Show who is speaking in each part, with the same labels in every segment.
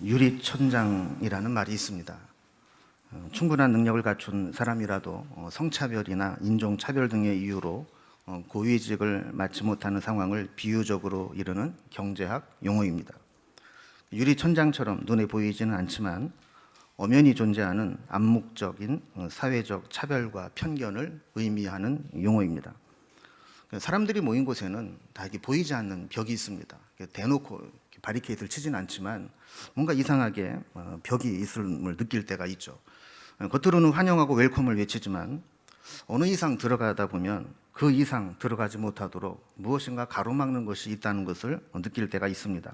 Speaker 1: 유리천장이라는 말이 있습니다. 충분한 능력을 갖춘 사람이라도 성차별이나 인종차별 등의 이유로 고위직을 맡지 못하는 상황을 비유적으로 이르는 경제학 용어입니다. 유리천장처럼 눈에 보이지는 않지만 엄연히 존재하는 암묵적인 사회적 차별과 편견을 의미하는 용어입니다. 사람들이 모인 곳에는 다 이렇게 보이지 않는 벽이 있습니다. 대놓고 바리케이드를 치진 않지만 뭔가 이상하게 벽이 있음을 느낄 때가 있죠. 겉으로는 환영하고 웰컴을 외치지만 어느 이상 들어가다 보면 그 이상 들어가지 못하도록 무엇인가 가로막는 것이 있다는 것을 느낄 때가 있습니다.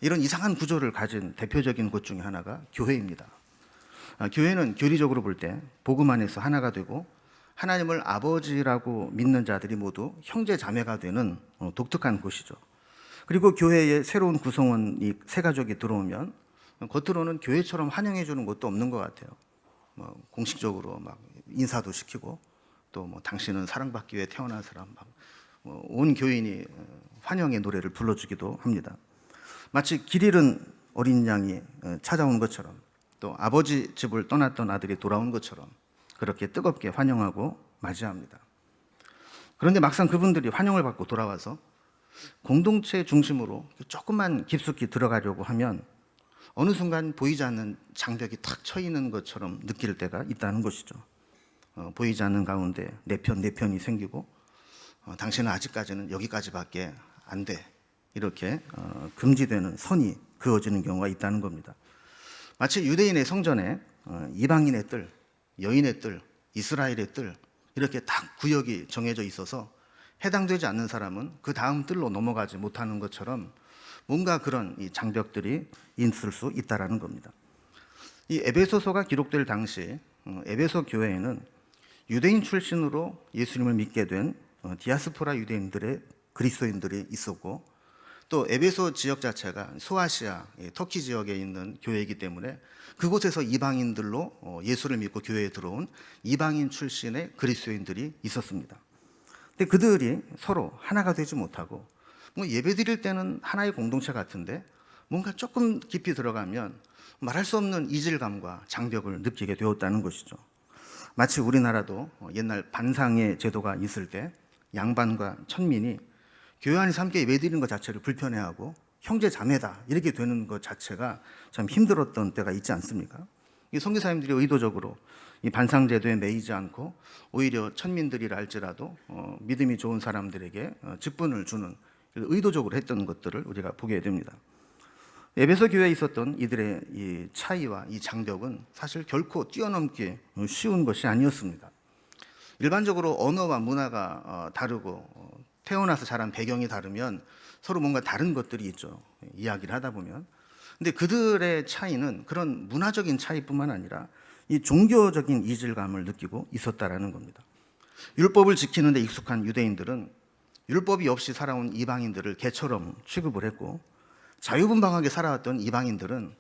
Speaker 1: 이런 이상한 구조를 가진 대표적인 곳 중에 하나가 교회입니다. 교회는 교리적으로 볼 때 복음 안에서 하나가 되고 하나님을 아버지라고 믿는 자들이 모두 형제 자매가 되는 독특한 곳이죠. 그리고 교회에 새로운 구성원이 새 가족이 들어오면 겉으로는 교회처럼 환영해 주는 곳도 없는 것 같아요. 공식적으로 막 인사도 시키고 또 당신은 사랑받기 위해 태어난 사람 온 교인이 환영의 노래를 불러주기도 합니다. 마치 길 잃은 어린 양이 찾아온 것처럼 또 아버지 집을 떠났던 아들이 돌아온 것처럼 그렇게 뜨겁게 환영하고 맞이합니다. 그런데 막상 그분들이 환영을 받고 돌아와서 공동체 중심으로 조금만 깊숙이 들어가려고 하면 어느 순간 보이지 않는 장벽이 탁 쳐 있는 것처럼 느낄 때가 있다는 것이죠. 보이지 않는 가운데 내 편이 생기고 당신은 아직까지는 여기까지밖에 안 돼. 이렇게 금지되는 선이 그어지는 경우가 있다는 겁니다. 마치 유대인의 성전에 이방인의 뜰, 여인의 뜰, 이스라엘의 뜰 이렇게 딱 구역이 정해져 있어서 해당되지 않는 사람은 그 다음 뜰로 넘어가지 못하는 것처럼 뭔가 그런 이 장벽들이 있을 수 있다라는 겁니다. 이 에베소서가 기록될 당시 에베소 교회에는 유대인 출신으로 예수님을 믿게 된 디아스포라 유대인들의 그리스도인들이 있었고 또 에베소 지역 자체가 소아시아, 터키 지역에 있는 교회이기 때문에 그곳에서 이방인들로 예수를 믿고 교회에 들어온 이방인 출신의 그리스도인들이 있었습니다. 근데 그들이 서로 하나가 되지 못하고 예배 드릴 때는 하나의 공동체 같은데 뭔가 조금 깊이 들어가면 말할 수 없는 이질감과 장벽을 느끼게 되었다는 것이죠. 마치 우리나라도 옛날 반상의 제도가 있을 때 양반과 천민이 교회 안에서 함께 예배 드리는 것 자체를 불편해하고 형제 자매다 이렇게 되는 것 자체가 참 힘들었던 때가 있지 않습니까? 이 선교사님들이 의도적으로 이 반상 제도에 매이지 않고 오히려 천민들이라 할지라도 믿음이 좋은 사람들에게 직분을 주는 의도적으로 했던 것들을 우리가 보게 됩니다. 에베소 교회에 있었던 이들의 이 차이와 이 장벽은 사실 결코 뛰어넘기 쉬운 것이 아니었습니다. 일반적으로 언어와 문화가 다르고 태어나서 자란 배경이 다르면 서로 뭔가 다른 것들이 있죠. 이야기를 하다 보면. 근데 그들의 차이는 그런 문화적인 차이뿐만 아니라 이 종교적인 이질감을 느끼고 있었다라는 겁니다. 율법을 지키는 데 익숙한 유대인들은 율법이 없이 살아온 이방인들을 개처럼 취급을 했고 자유분방하게 살아왔던 이방인들은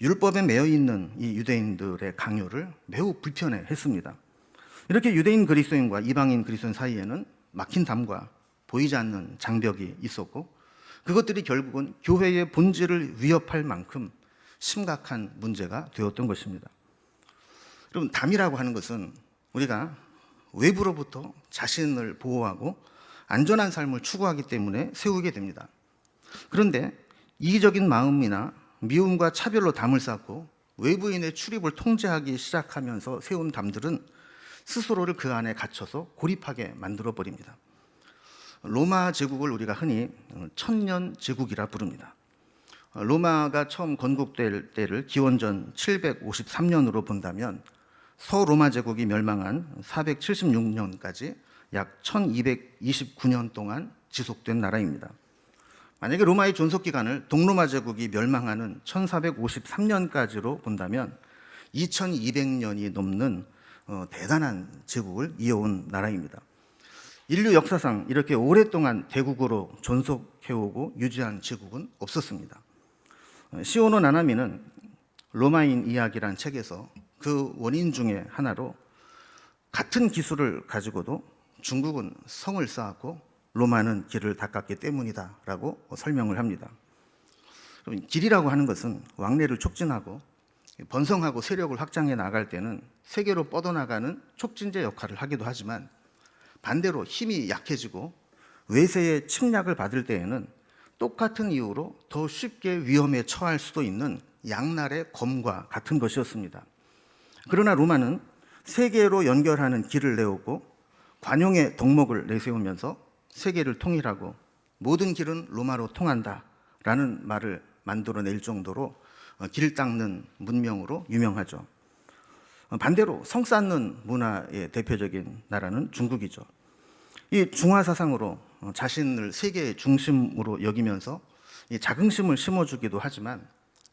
Speaker 1: 율법에 매여 있는 이 유대인들의 강요를 매우 불편해했습니다. 이렇게 유대인 그리스도인과 이방인 그리스도인 사이에는 막힌 담과 보이지 않는 장벽이 있었고 그것들이 결국은 교회의 본질을 위협할 만큼 심각한 문제가 되었던 것입니다. 여러분, 담이라고 하는 것은 우리가 외부로부터 자신을 보호하고 안전한 삶을 추구하기 때문에 세우게 됩니다. 그런데 이기적인 마음이나 미움과 차별로 담을 쌓고 외부인의 출입을 통제하기 시작하면서 세운 담들은 스스로를 그 안에 갇혀서 고립하게 만들어버립니다. 로마 제국을 우리가 흔히 천년 제국이라 부릅니다. 로마가 처음 건국될 때를 기원전 753년으로 본다면 서로마 제국이 멸망한 476년까지 약 1229년 동안 지속된 나라입니다. 만약에 로마의 존속 기간을 동로마 제국이 멸망하는 1453년까지로 본다면 2200년이 넘는 대단한 제국을 이어온 나라입니다. 인류 역사상 이렇게 오랫동안 대국으로 존속해오고 유지한 제국은 없었습니다. 시오노 나나미는 로마인 이야기란 책에서 그 원인 중에 하나로 같은 기술을 가지고도 중국은 성을 쌓았고 로마는 길을 닦았기 때문이다 라고 설명을 합니다. 그럼 길이라고 하는 것은 왕래를 촉진하고 번성하고 세력을 확장해 나갈 때는 세계로 뻗어나가는 촉진제 역할을 하기도 하지만, 반대로 힘이 약해지고 외세의 침략을 받을 때에는 똑같은 이유로 더 쉽게 위험에 처할 수도 있는 양날의 검과 같은 것이었습니다. 그러나 로마는 세계로 연결하는 길을 내오고 관용의 덕목을 내세우면서 세계를 통일하고 모든 길은 로마로 통한다라는 말을 만들어낼 정도로 길 닦는 문명으로 유명하죠. 반대로 성 쌓는 문화의 대표적인 나라는 중국이죠. 이 중화 사상으로 자신을 세계의 중심으로 여기면서 자긍심을 심어주기도 하지만,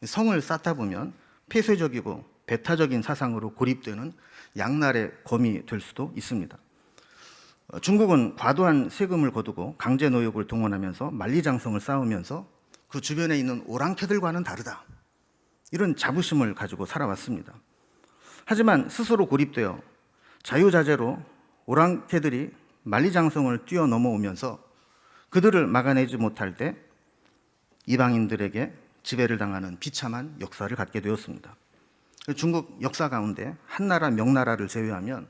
Speaker 1: 성을 쌓다 보면 폐쇄적이고 배타적인 사상으로 고립되는 양날의 검이 될 수도 있습니다. 중국은 과도한 세금을 거두고 강제 노역을 동원하면서 만리장성을 쌓으면서 그 주변에 있는 오랑캐들과는 다르다, 이런 자부심을 가지고 살아왔습니다. 하지만 스스로 고립되어 자유자재로 오랑캐들이 만리장성을 뛰어넘어오면서 그들을 막아내지 못할 때 이방인들에게 지배를 당하는 비참한 역사를 갖게 되었습니다. 중국 역사 가운데 한나라, 명나라를 제외하면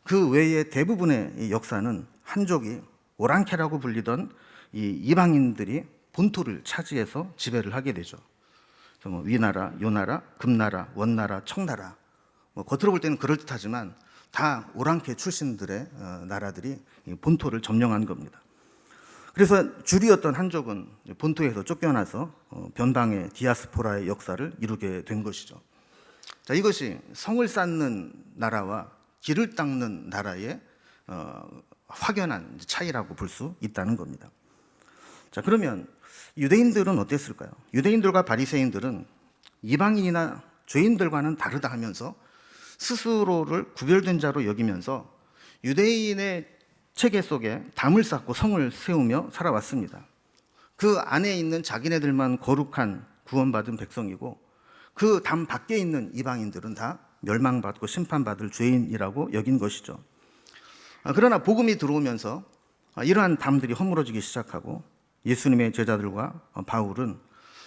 Speaker 1: 그 외의 대부분의 역사는 한족이 오랑캐라고 불리던 이 이방인들이 본토를 차지해서 지배를 하게 되죠. 그래서 위나라, 요나라, 금나라, 원나라, 청나라, 겉으로 볼 때는 그럴듯하지만 다 오랑캐 출신들의 나라들이 본토를 점령한 겁니다. 그래서 줄이었던 한족은 본토에서 쫓겨나서 변방의 디아스포라의 역사를 이루게 된 것이죠. 자, 이것이 성을 쌓는 나라와 길을 닦는 나라의 확연한 차이라고 볼 수 있다는 겁니다. 자, 그러면 유대인들은 어땠을까요? 유대인들과 바리새인들은 이방인이나 죄인들과는 다르다 하면서 스스로를 구별된 자로 여기면서 유대인의 체계 속에 담을 쌓고 성을 세우며 살아왔습니다. 그 안에 있는 자기네들만 거룩한 구원받은 백성이고 그 담 밖에 있는 이방인들은 다 멸망받고 심판받을 죄인이라고 여긴 것이죠. 그러나 복음이 들어오면서 이러한 담들이 허물어지기 시작하고 예수님의 제자들과 바울은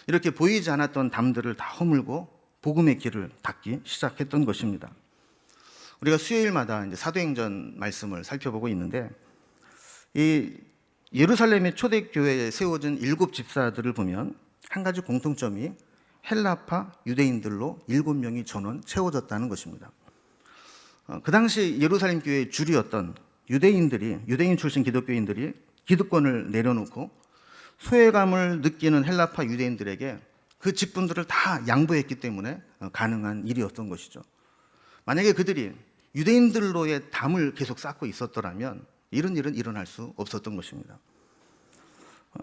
Speaker 1: 이렇게 보이지 않았던 담들을 다 허물고 복음의 길을 닫기 시작했던 것입니다. 우리가 수요일마다 이제 사도행전 말씀을 살펴보고 있는데, 이 예루살렘의 초대교회에 세워진 7 집사들을 보면 한 가지 공통점이 헬라파 유대인들로 7명이 전원 채워졌다는 것입니다. 그 당시 예루살렘 교회의 주류였던 유대인 출신 기독교인들이 기득권을 내려놓고 소외감을 느끼는 헬라파 유대인들에게 그 직분들을 다 양보했기 때문에 가능한 일이었던 것이죠. 만약에 그들이 유대인들로의 담을 계속 쌓고 있었더라면 이런 일은 일어날 수 없었던 것입니다.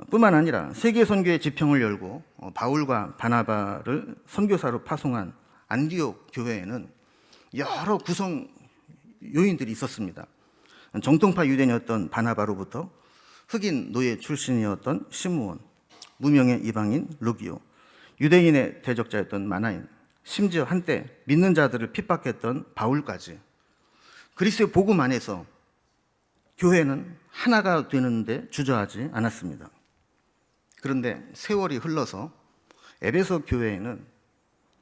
Speaker 1: 뿐만 아니라 세계 선교의 지평을 열고 바울과 바나바를 선교사로 파송한 안디옥 교회에는 여러 구성 요인들이 있었습니다. 정통파 유대인이었던 바나바로부터 흑인 노예 출신이었던 시므온, 무명의 이방인 루기오, 유대인의 대적자였던 마나인, 심지어 한때 믿는 자들을 핍박했던 바울까지 그리스도의 복음 안에서 교회는 하나가 되는데 주저하지 않았습니다. 그런데 세월이 흘러서 에베소 교회에는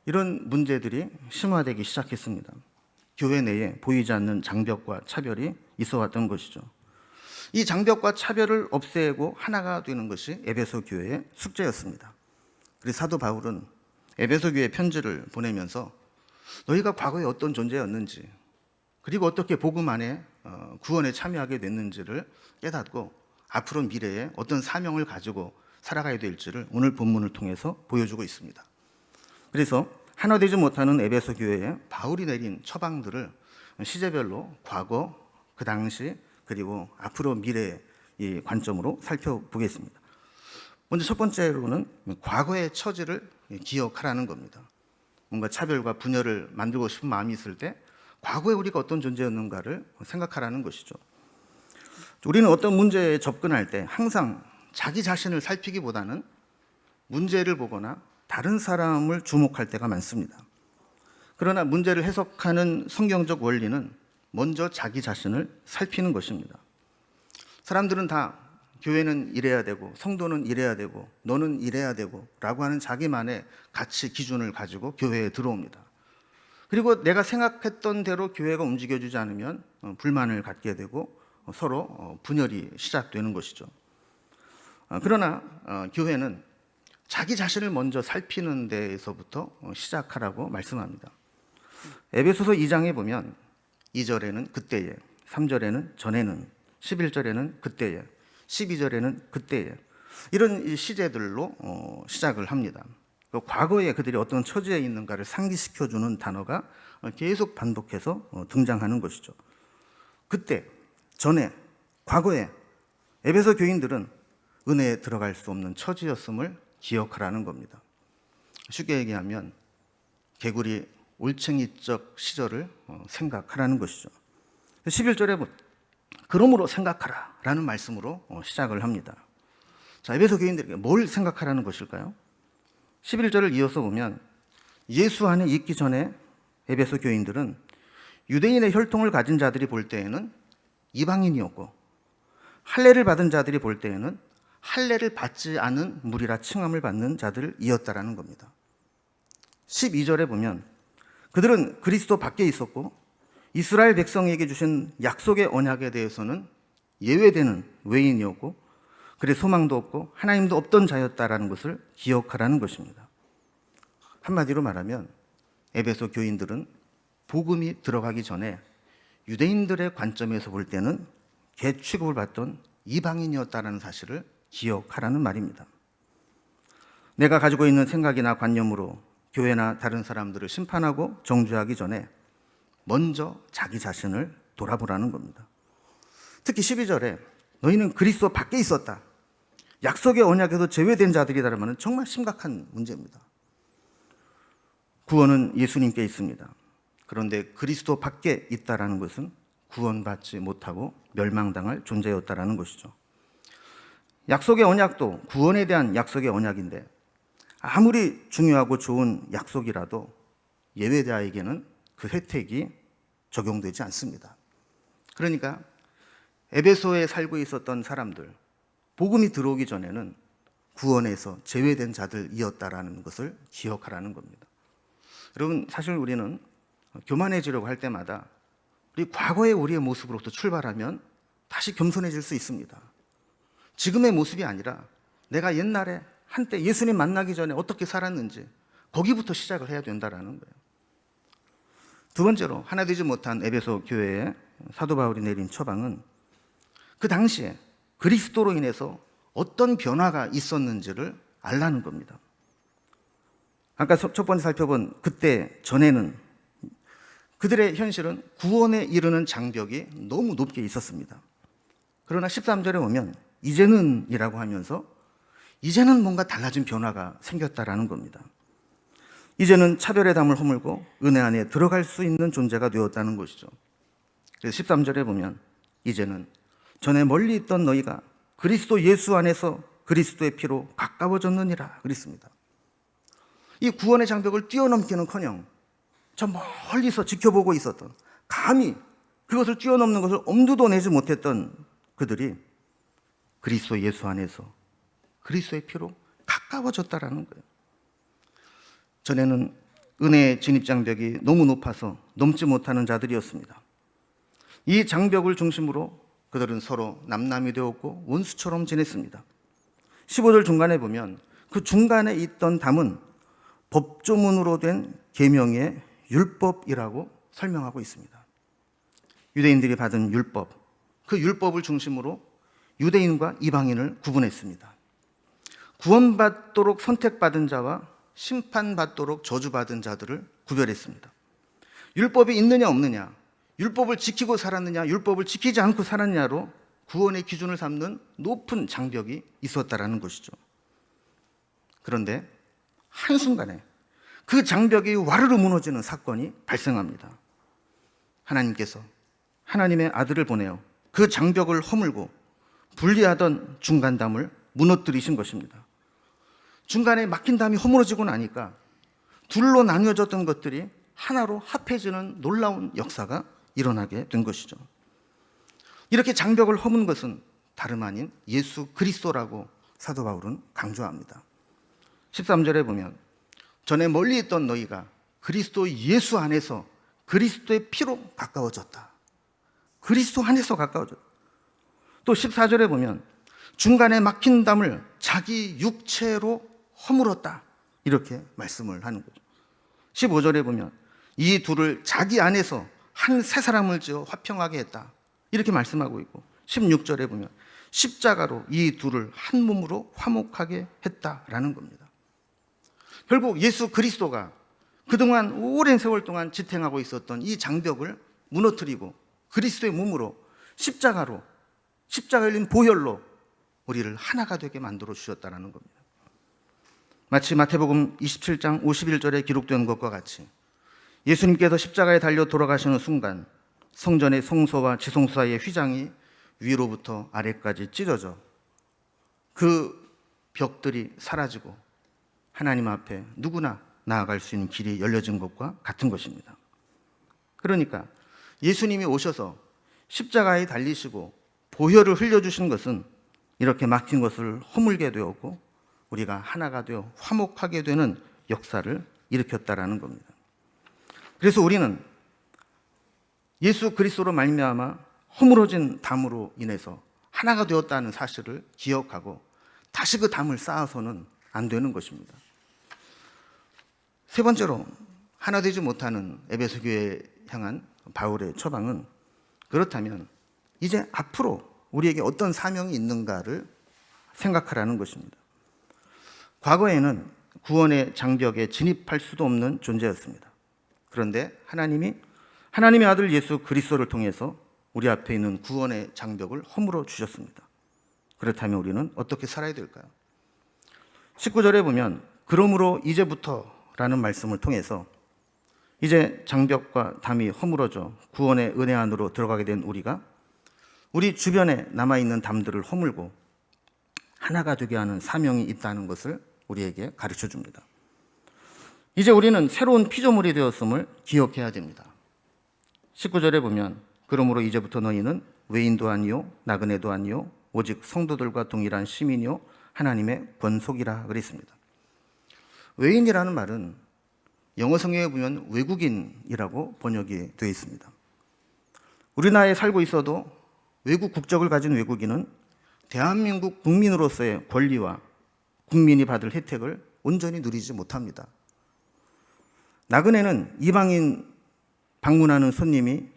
Speaker 1: 이런 문제들이 심화되기 시작했습니다. 교회 내에 보이지 않는 장벽과 차별이 있어 왔던 것이죠. 이 장벽과 차별을 없애고 하나가 되는 것이 에베소 교회의 숙제였습니다. 그래서 사도 바울은 에베소 교회에 편지를 보내면서 너희가 과거에 어떤 존재였는지, 그리고 어떻게 복음 안에 구원에 참여하게 됐는지를 깨닫고 앞으로 미래에 어떤 사명을 가지고 살아가야 될지를 오늘 본문을 통해서 보여주고 있습니다. 그래서 하나 되지 못하는 에베소 교회에 바울이 내린 처방들을 시제별로 과거, 그 당시, 그리고 앞으로 미래의 이 관점으로 살펴보겠습니다. 먼저 첫 번째로는 과거의 처지를 기억하라는 겁니다. 뭔가 차별과 분열을 만들고 싶은 마음이 있을 때 과거에 우리가 어떤 존재였는가를 생각하라는 것이죠. 우리는 어떤 문제에 접근할 때 항상 자기 자신을 살피기보다는 문제를 보거나 다른 사람을 주목할 때가 많습니다. 그러나 문제를 해석하는 성경적 원리는 먼저 자기 자신을 살피는 것입니다. 사람들은 다 교회는 이래야 되고 성도는 이래야 되고 너는 이래야 되고 라고 하는 자기만의 가치 기준을 가지고 교회에 들어옵니다. 그리고 내가 생각했던 대로 교회가 움직여주지 않으면 불만을 갖게 되고 서로 분열이 시작되는 것이죠. 그러나 교회는 자기 자신을 먼저 살피는 데에서부터 시작하라고 말씀합니다. 에베소서 2장에 보면 2절에는 그때에, 3절에는 전에는, 11절에는 그때에, 12절에는 그때에, 이런 시제들로 시작을 합니다. 과거에 그들이 어떤 처지에 있는가를 상기시켜주는 단어가 계속 반복해서 등장하는 것이죠. 그때, 전에, 과거에 에베소 교인들은 은혜에 들어갈 수 없는 처지였음을 기억하라는 겁니다. 쉽게 얘기하면 개구리 올챙이적 시절을 생각하라는 것이죠. 11절에 그러므로 생각하라 라는 말씀으로 시작을 합니다. 자, 에베소 교인들에게 뭘 생각하라는 것일까요? 11절을 이어서 보면 예수 안에 있기 전에 에베소 교인들은 유대인의 혈통을 가진 자들이 볼 때에는 이방인이었고 할례를 받은 자들이 볼 때에는 할례를 받지 않은 무리라 칭함을 받는 자들이었다라는 겁니다. 12절에 보면 그들은 그리스도 밖에 있었고 이스라엘 백성에게 주신 약속의 언약에 대해서는 예외되는 외인이었고 그래 소망도 없고 하나님도 없던 자였다라는 것을 기억하라는 것입니다. 한마디로 말하면 에베소 교인들은 복음이 들어가기 전에 유대인들의 관점에서 볼 때는 개 취급을 받던 이방인이었다는 사실을 기억하라는 말입니다. 내가 가지고 있는 생각이나 관념으로 교회나 다른 사람들을 심판하고 정죄하기 전에 먼저 자기 자신을 돌아보라는 겁니다. 특히 12절에 너희는 그리스도 밖에 있었다, 약속의 언약에서 제외된 자들이라면 정말 심각한 문제입니다. 구원은 예수님께 있습니다. 그런데 그리스도 밖에 있다라는 것은 구원받지 못하고 멸망당할 존재였다라는 것이죠. 약속의 언약도 구원에 대한 약속의 언약인데 아무리 중요하고 좋은 약속이라도 예외자에게는 그 혜택이 적용되지 않습니다. 그러니까 에베소에 살고 있었던 사람들, 복음이 들어오기 전에는 구원에서 제외된 자들이었다라는 것을 기억하라는 겁니다. 여러분, 사실 우리는 교만해지려고 할 때마다 우리 과거의 우리의 모습으로부터 출발하면 다시 겸손해질 수 있습니다. 지금의 모습이 아니라 내가 옛날에 한때 예수님 만나기 전에 어떻게 살았는지 거기부터 시작을 해야 된다라는 거예요. 두 번째로 하나 되지 못한 에베소 교회에 사도 바울이 내린 처방은 그 당시에 그리스도로 인해서 어떤 변화가 있었는지를 알라는 겁니다. 아까 첫 번째 살펴본 그때 전에는 그들의 현실은 구원에 이르는 장벽이 너무 높게 있었습니다. 그러나 13절에 보면 이제는 이라고 하면서 이제는 뭔가 달라진 변화가 생겼다라는 겁니다. 이제는 차별의 담을 허물고 은혜 안에 들어갈 수 있는 존재가 되었다는 것이죠. 그래서 13절에 보면 이제는 전에 멀리 있던 너희가 그리스도 예수 안에서 그리스도의 피로 가까워졌느니라 그랬습니다. 이 구원의 장벽을 뛰어넘기는커녕 저 멀리서 지켜보고 있었던, 감히 그것을 뛰어넘는 것을 엄두도 내지 못했던 그들이 그리스도 예수 안에서 그리스도의 피로 가까워졌다라는 거예요. 전에는 은혜의 진입장벽이 너무 높아서 넘지 못하는 자들이었습니다. 이 장벽을 중심으로 그들은 서로 남남이 되었고 원수처럼 지냈습니다. 15절 중간에 보면 그 중간에 있던 담은 법조문으로 된 계명의 율법이라고 설명하고 있습니다. 유대인들이 받은 율법, 그 율법을 중심으로 유대인과 이방인을 구분했습니다. 구원받도록 선택받은 자와 심판받도록 저주받은 자들을 구별했습니다. 율법이 있느냐 없느냐, 율법을 지키고 살았느냐 율법을 지키지 않고 살았느냐로 구원의 기준을 삼는 높은 장벽이 있었다라는 것이죠. 그런데 한순간에 그 장벽이 와르르 무너지는 사건이 발생합니다. 하나님께서 하나님의 아들을 보내어 그 장벽을 허물고 분리하던 중간담을 무너뜨리신 것입니다. 중간에 막힌 담이 허물어지고 나니까 둘로 나뉘어졌던 것들이 하나로 합해지는 놀라운 역사가 일어나게 된 것이죠. 이렇게 장벽을 허문 것은 다름 아닌 예수 그리스도라고 사도 바울은 강조합니다. 13절에 보면 전에 멀리 있던 너희가 그리스도 예수 안에서 그리스도의 피로 가까워졌다. 그리스도 안에서 가까워졌다. 또 14절에 보면 중간에 막힌 담을 자기 육체로 허물었다. 이렇게 말씀을 하는 거죠. 15절에 보면 이 둘을 자기 안에서 한 새 사람을 지어 화평하게 했다. 이렇게 말씀하고 있고 16절에 보면 십자가로 이 둘을 한 몸으로 화목하게 했다라는 겁니다. 결국 예수 그리스도가 그동안 오랜 세월 동안 지탱하고 있었던 이 장벽을 무너뜨리고 그리스도의 몸으로 십자가에 열린 보혈로 우리를 하나가 되게 만들어 주셨다는 겁니다. 마치 마태복음 27장 51절에 기록된 것과 같이 예수님께서 십자가에 달려 돌아가시는 순간 성전의 성소와 지성소 사이의 휘장이 위로부터 아래까지 찢어져 그 벽들이 사라지고 하나님 앞에 누구나 나아갈 수 있는 길이 열려진 것과 같은 것입니다. 그러니까 예수님이 오셔서 십자가에 달리시고 보혈을 흘려주신 것은 이렇게 막힌 것을 허물게 되었고 우리가 하나가 되어 화목하게 되는 역사를 일으켰다라는 겁니다. 그래서 우리는 예수 그리스도로 말미암아 허물어진 담으로 인해서 하나가 되었다는 사실을 기억하고 다시 그 담을 쌓아서는 안 되는 것입니다. 세 번째로 하나 되지 못하는 에베소 교회에 향한 바울의 처방은 그렇다면 이제 앞으로 우리에게 어떤 사명이 있는가를 생각하라는 것입니다. 과거에는 구원의 장벽에 진입할 수도 없는 존재였습니다. 그런데 하나님의 아들 예수 그리스도를 통해서 우리 앞에 있는 구원의 장벽을 허물어 주셨습니다. 그렇다면 우리는 어떻게 살아야 될까요? 19절에 보면 그러므로 이제부터라는 말씀을 통해서 이제 장벽과 담이 허물어져 구원의 은혜 안으로 들어가게 된 우리가 우리 주변에 남아있는 담들을 허물고 하나가 되게 하는 사명이 있다는 것을 우리에게 가르쳐 줍니다. 이제 우리는 새로운 피조물이 되었음을 기억해야 됩니다. 19절에 보면 그러므로 이제부터 너희는 외인도 아니요 나그네도 아니요 오직 성도들과 동일한 시민이요 하나님의 권속이라 그랬습니다. 외인이라는 말은 영어 성경에 보면 외국인이라고 번역이 되어 있습니다. 우리나라에 살고 있어도 외국 국적을 가진 외국인은 대한민국 국민으로서의 권리와 국민이 받을 혜택을 온전히 누리지 못합니다. 나그네는 이방인 방문하는 손님이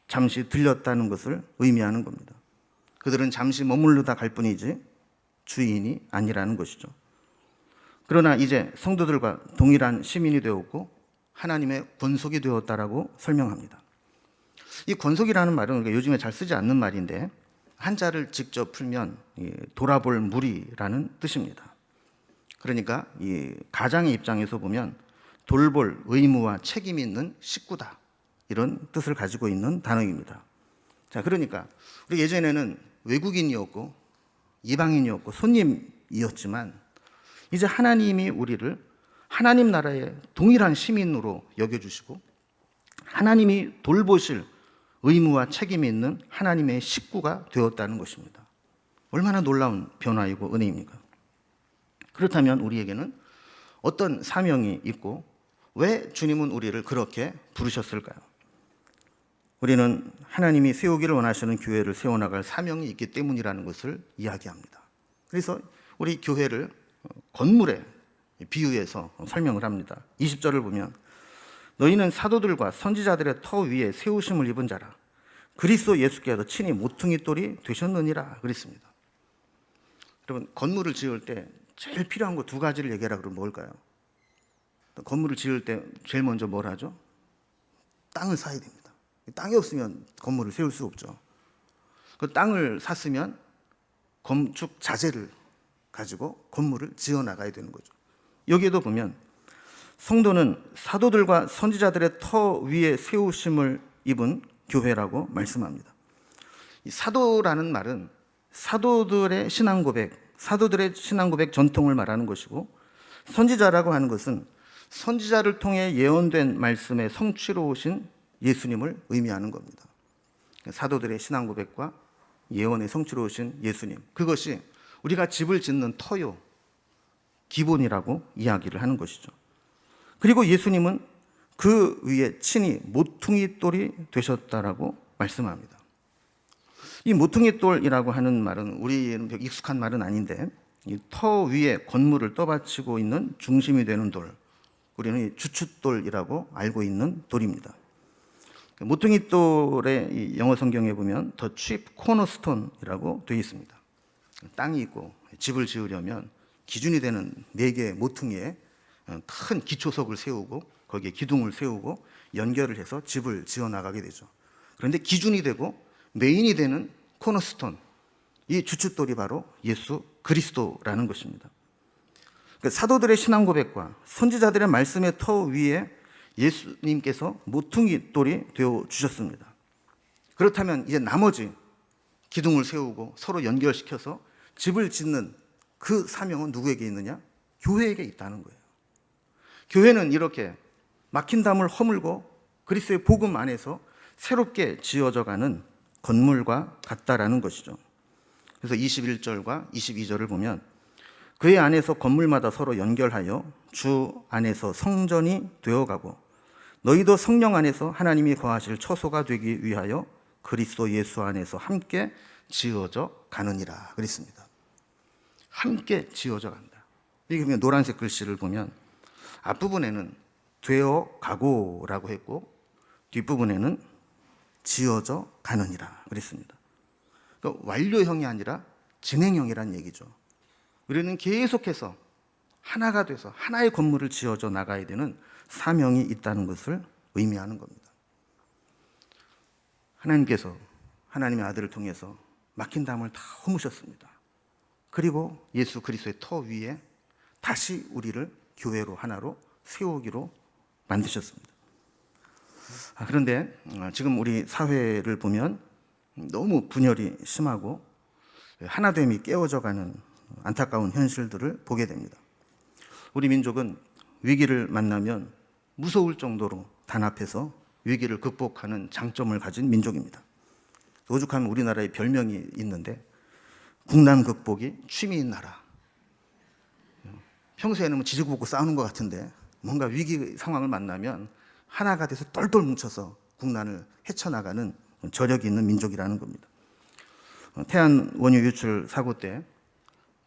Speaker 1: 잠시 들렸다는 것을 의미하는 겁니다. 그들은 잠시 머무르다 갈 뿐이지 주인이 아니라는 것이죠. 그러나 이제 성도들과 동일한 시민이 되었고 하나님의 권속이 되었다라고 설명합니다. 이 권속이라는 말은 우리가 요즘에 잘 쓰지 않는 말인데 한자를 직접 풀면 돌아볼 무리라는 뜻입니다. 그러니까 이 가장의 입장에서 보면 돌볼 의무와 책임이 있는 식구다, 이런 뜻을 가지고 있는 단어입니다. 자, 그러니까 우리 예전에는 외국인이었고 이방인이었고 손님이었지만 이제 하나님이 우리를 하나님 나라의 동일한 시민으로 여겨주시고 하나님이 돌보실 의무와 책임이 있는 하나님의 식구가 되었다는 것입니다. 얼마나 놀라운 변화이고 은혜입니까? 그렇다면 우리에게는 어떤 사명이 있고 왜 주님은 우리를 그렇게 부르셨을까요? 우리는 하나님이 세우기를 원하시는 교회를 세워나갈 사명이 있기 때문이라는 것을 이야기합니다. 그래서 우리 교회를 건물에 비유해서 설명을 합니다. 20절을 보면 너희는 사도들과 선지자들의 터 위에 세우심을 입은 자라 그리스도 예수께서 친히 모퉁이 돌이 되셨느니라 그랬습니다. 여러분, 건물을 지을 때 제일 필요한 거 두 가지를 얘기하라 그러면 뭘까요? 건물을 지을 때 제일 먼저 뭘 하죠? 땅을 사야 됩니다. 땅이 없으면 건물을 세울 수 없죠. 그 땅을 샀으면 건축 자재를 가지고 건물을 지어 나가야 되는 거죠. 여기에도 보면 성도는 사도들과 선지자들의 터 위에 세우심을 입은 교회라고 말씀합니다. 이 사도라는 말은 사도들의 신앙 고백 전통을 말하는 것이고 선지자라고 하는 것은 선지자를 통해 예언된 말씀의 성취로 오신 예수님을 의미하는 겁니다. 사도들의 신앙 고백과 예언의 성취로 오신 예수님, 그것이 우리가 집을 짓는 터요, 기본이라고 이야기를 하는 것이죠. 그리고 예수님은 그 위에 친히 모퉁이 돌이 되셨다라고 말씀합니다. 이 모퉁이 돌이라고 하는 말은 우리에는 익숙한 말은 아닌데, 이 터 위에 건물을 떠받치고 있는 중심이 되는 돌, 우리는 주춧돌이라고 알고 있는 돌입니다. 모퉁이 돌의 영어 성경에 보면 The chief cornerstone이라고 되어 있습니다. 땅이 있고 집을 지으려면 기준이 되는 4개의 모퉁이에 큰 기초석을 세우고 거기에 기둥을 세우고 연결을 해서 집을 지어 나가게 되죠. 그런데 기준이 되고 메인이 되는 코너스톤, 이 주춧돌이 바로 예수 그리스도라는 것입니다. 사도들의 신앙 고백과 선지자들의 말씀의 터 위에 예수님께서 모퉁이 돌이 되어 주셨습니다. 그렇다면 이제 나머지 기둥을 세우고 서로 연결시켜서 집을 짓는 그 사명은 누구에게 있느냐? 교회에게 있다는 거예요. 교회는 이렇게 막힌 담을 허물고 그리스도의 복음 안에서 새롭게 지어져 가는 건물과 같다라는 것이죠. 그래서 21절과 22절을 보면 그의 안에서 건물마다 서로 연결하여 주 안에서 성전이 되어가고 너희도 성령 안에서 하나님이 거하실 처소가 되기 위하여 그리스도 예수 안에서 함께 지어져 가느니라 그랬습니다. 함께 지어져 간다. 이게 노란색 글씨를 보면 앞부분에는 되어 가고라고 했고 뒷부분에는 지어져 가느니라 그랬습니다. 그러니까 완료형이 아니라 진행형이란 얘기죠. 우리는 계속해서 하나가 돼서 하나의 건물을 지어져 나가야 되는 사명이 있다는 것을 의미하는 겁니다. 하나님께서 하나님의 아들을 통해서 막힌 담을 다 허무셨습니다. 그리고 예수 그리스도의 터 위에 다시 우리를 교회로 하나로 세우기로 만드셨습니다. 그런데 지금 우리 사회를 보면 너무 분열이 심하고 하나됨이 깨어져가는 안타까운 현실들을 보게 됩니다. 우리 민족은 위기를 만나면 무서울 정도로 단합해서 위기를 극복하는 장점을 가진 민족입니다. 오죽하면 우리나라의 별명이 있는데 국난 극복이 취미인 나라. 평소에는 지지고 싸우는 것 같은데 뭔가 위기 상황을 만나면 하나가 돼서 똘똘 뭉쳐서 국난을 헤쳐나가는 저력이 있는 민족이라는 겁니다. 태안 원유 유출 사고 때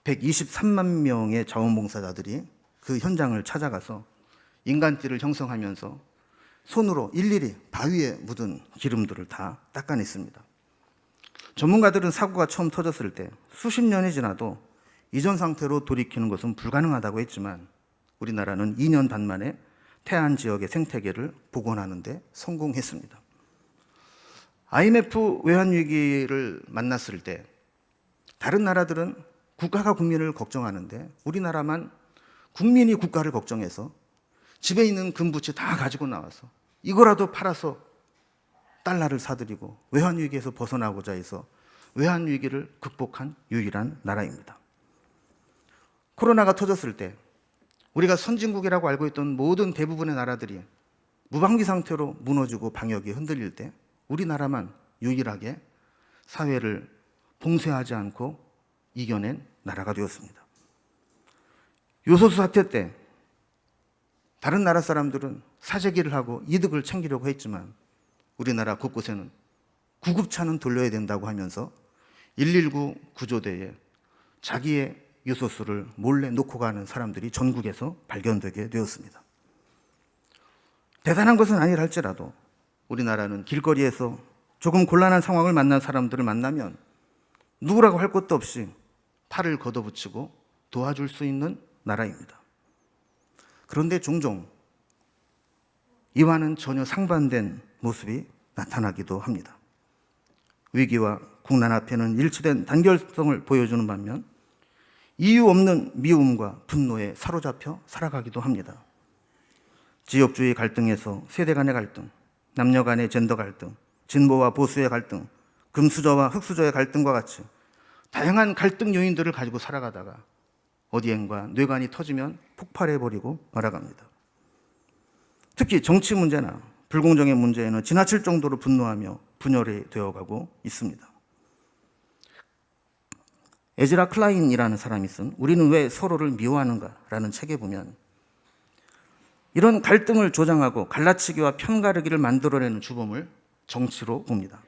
Speaker 1: 123만 명의 자원봉사자들이 그 현장을 찾아가서 인간띠를 형성하면서 손으로 일일이 바위에 묻은 기름들을 다 닦아냈습니다. 전문가들은 사고가 처음 터졌을 때 수십 년이 지나도 이전 상태로 돌이키는 것은 불가능하다고 했지만 우리나라는 2년 반 만에 태안 지역의 생태계를 복원하는 데 성공했습니다. IMF 외환위기를 만났을 때 다른 나라들은 국가가 국민을 걱정하는데 우리나라만 국민이 국가를 걱정해서 집에 있는 금부치 다 가지고 나와서 이거라도 팔아서 달러를 사들이고 외환위기에서 벗어나고자 해서 외환위기를 극복한 유일한 나라입니다. 코로나가 터졌을 때 우리가 선진국이라고 알고 있던 모든 대부분의 나라들이 무방비 상태로 무너지고 방역이 흔들릴 때 우리나라만 유일하게 사회를 봉쇄하지 않고 이겨낸 나라가 되었습니다. 요소수 사태 때 다른 나라 사람들은 사재기를 하고 이득을 챙기려고 했지만 우리나라 곳곳에는 구급차는 돌려야 된다고 하면서 119 구조대에 자기의 요소수를 몰래 놓고 가는 사람들이 전국에서 발견되게 되었습니다. 대단한 것은 아니라 할지라도 우리나라는 길거리에서 조금 곤란한 상황을 만난 사람들을 만나면 누구라고 할 것도 없이 팔을 걷어붙이고 도와줄 수 있는 나라입니다. 그런데 종종 이와는 전혀 상반된 모습이 나타나기도 합니다. 위기와 국난 앞에는 일치된 단결성을 보여주는 반면 이유 없는 미움과 분노에 사로잡혀 살아가기도 합니다. 지역주의 갈등에서 세대 간의 갈등, 남녀 간의 젠더 갈등, 진보와 보수의 갈등, 금수저와 흑수저의 갈등과 같이 다양한 갈등 요인들을 가지고 살아가다가 어디엔가 뇌관이 터지면 폭발해버리고 말아갑니다. 특히 정치 문제나 불공정의 문제에는 지나칠 정도로 분노하며 분열이 되어가고 있습니다. 에즈라 클라인이라는 사람이 쓴 우리는 왜 서로를 미워하는가라는 책에 보면 이런 갈등을 조장하고 갈라치기와 편가르기를 만들어내는 주범을 정치로 봅니다.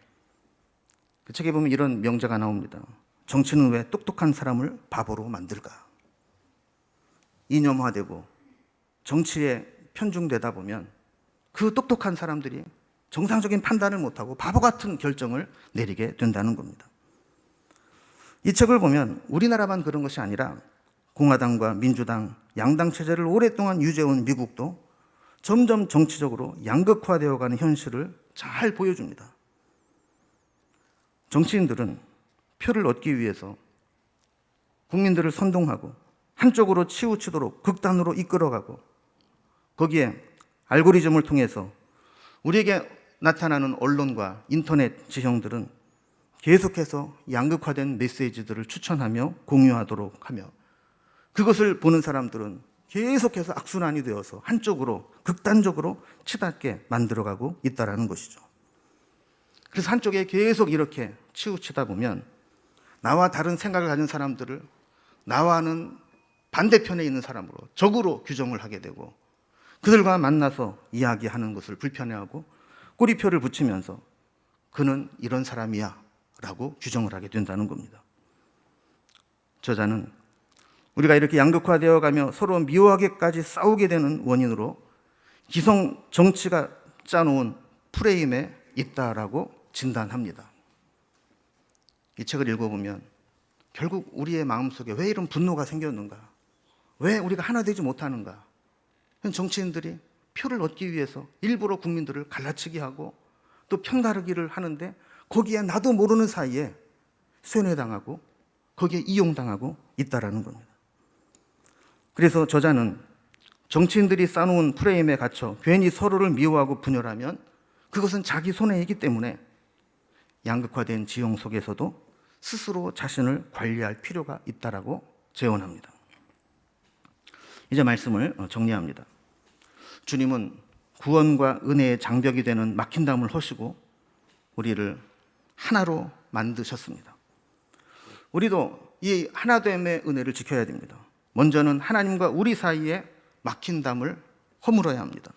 Speaker 1: 그 책에 보면 이런 명제가 나옵니다. 정치는 왜 똑똑한 사람을 바보로 만들까? 이념화되고 정치에 편중되다 보면 그 똑똑한 사람들이 정상적인 판단을 못하고 바보 같은 결정을 내리게 된다는 겁니다. 이 책을 보면 우리나라만 그런 것이 아니라 공화당과 민주당, 양당 체제를 오랫동안 유지해온 미국도 점점 정치적으로 양극화되어가는 현실을 잘 보여줍니다. 정치인들은 표를 얻기 위해서 국민들을 선동하고 한쪽으로 치우치도록 극단으로 이끌어가고 거기에 알고리즘을 통해서 우리에게 나타나는 언론과 인터넷 지형들은 계속해서 양극화된 메시지들을 추천하며 공유하도록 하며 그것을 보는 사람들은 계속해서 악순환이 되어서 한쪽으로 극단적으로 치닫게 만들어가고 있다는 것이죠. 그래서 한쪽에 계속 이렇게 치우치다 보면 나와 다른 생각을 가진 사람들을 나와는 반대편에 있는 사람으로 적으로 규정을 하게 되고 그들과 만나서 이야기하는 것을 불편해하고 꼬리표를 붙이면서 그는 이런 사람이야 라고 규정을 하게 된다는 겁니다. 저자는 우리가 이렇게 양극화되어 가며 서로 미워하게까지 싸우게 되는 원인으로 기성 정치가 짜놓은 프레임에 있다라고 진단합니다. 이 책을 읽어보면 결국 우리의 마음속에 왜 이런 분노가 생겼는가? 왜 우리가 하나 되지 못하는가? 정치인들이 표를 얻기 위해서 일부러 국민들을 갈라치기 하고 또 편가르기를 하는데 거기에 나도 모르는 사이에 쇠뇌당하고 거기에 이용당하고 있다는 겁니다. 그래서 저자는 정치인들이 쌓아놓은 프레임에 갇혀 괜히 서로를 미워하고 분열하면 그것은 자기 손해이기 때문에 양극화된 지형 속에서도 스스로 자신을 관리할 필요가 있다라고 제언합니다. 이제 말씀을 정리합니다. 주님은 구원과 은혜의 장벽이 되는 막힌 담을 허시고 우리를 하나로 만드셨습니다. 우리도 이 하나됨의 은혜를 지켜야 됩니다. 먼저는 하나님과 우리 사이에 막힌 담을 허물어야 합니다.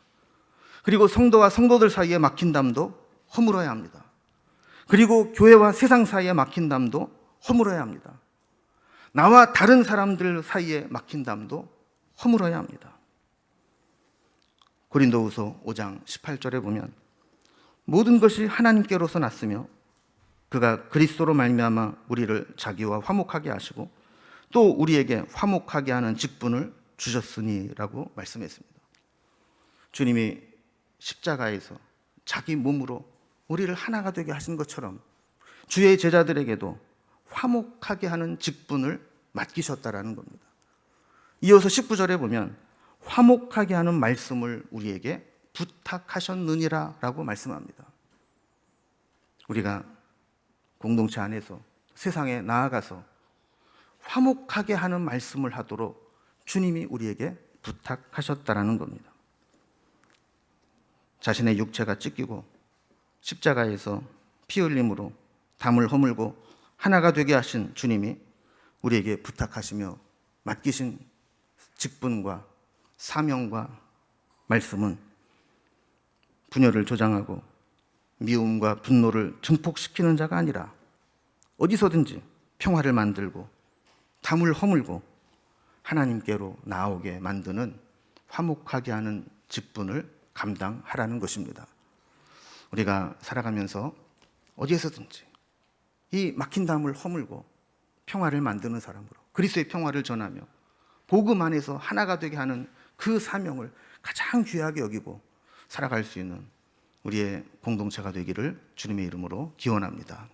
Speaker 1: 그리고 성도와 성도들 사이에 막힌 담도 허물어야 합니다. 그리고 교회와 세상 사이에 막힌 담도 허물어야 합니다. 나와 다른 사람들 사이에 막힌 담도 허물어야 합니다. 고린도후서 5장 18절에 보면 모든 것이 하나님께로서 났으며 그가 그리스도로 말미암아 우리를 자기와 화목하게 하시고 또 우리에게 화목하게 하는 직분을 주셨으니라고 말씀했습니다. 주님이 십자가에서 자기 몸으로 우리를 하나가 되게 하신 것처럼 주의 제자들에게도 화목하게 하는 직분을 맡기셨다라는 겁니다. 이어서 19절에 보면 화목하게 하는 말씀을 우리에게 부탁하셨느니라 라고 말씀합니다. 우리가 공동체 안에서 세상에 나아가서 화목하게 하는 말씀을 하도록 주님이 우리에게 부탁하셨다라는 겁니다. 자신의 육체가 찢기고 십자가에서 피 흘림으로 담을 허물고 하나가 되게 하신 주님이 우리에게 부탁하시며 맡기신 직분과 사명과 말씀은 분열을 조장하고 미움과 분노를 증폭시키는 자가 아니라 어디서든지 평화를 만들고 담을 허물고 하나님께로 나오게 만드는 화목하게 하는 직분을 감당하라는 것입니다. 우리가 살아가면서 어디에서든지 이 막힌 담을 허물고 평화를 만드는 사람으로 그리스도의 평화를 전하며 복음 안에서 하나가 되게 하는 그 사명을 가장 귀하게 여기고 살아갈 수 있는 우리의 공동체가 되기를 주님의 이름으로 기원합니다.